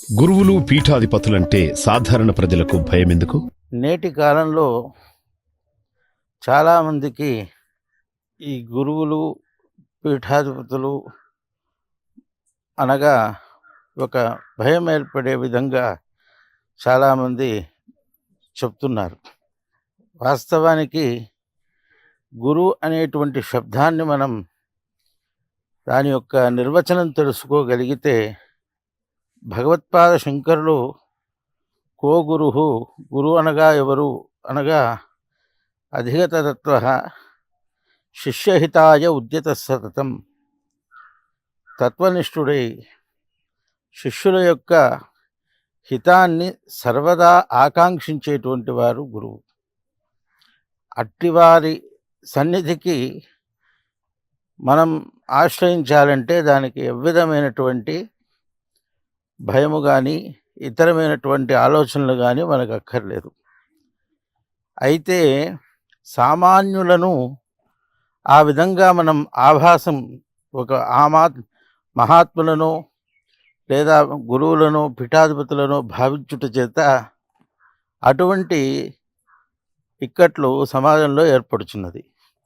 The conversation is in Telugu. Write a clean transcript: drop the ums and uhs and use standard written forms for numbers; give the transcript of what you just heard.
గురువులు పీఠాధిపతులంటే సాధారణ ప్రజలకు భయమెందుకు? నేటి కాలంలో చాలామందికి ఈ గురువులు, పీఠాధిపతులు అనగా ఒక భయం ఏర్పడే విధంగా చాలామంది చెప్తున్నారు. వాస్తవానికి గురువు అనేటువంటి శబ్దాన్ని మనం దాని యొక్క నిర్వచనం తెలుసుకోగలిగితే భగవత్పాద శంకరులు కో గురుహు, గురువు అనగా ఎవరు అనగా అధిగతతత్వ శిష్యహితాయ ఉద్యత సతతం, తత్వనిష్ఠుడై శిష్యుల యొక్క హితాన్ని సర్వదా ఆకాంక్షించేటువంటి వారు గురువు. అట్టివారి సన్నిధికి మనం ఆశ్రయించాలంటే దానికి ఎవ్విధమైనటువంటి భయము కానీ ఇతరమైనటువంటి ఆలోచనలు కానీ మనకు అక్కర్లేదు. అయితే సామాన్యులను ఆ విధంగా మనం ఆభాసం ఒక మహాత్ములను లేదా గురువులను పీఠాధిపతులను భావించుట చేత అటువంటి ఇక్కట్లు సమాజంలో ఏర్పడుచున్నది.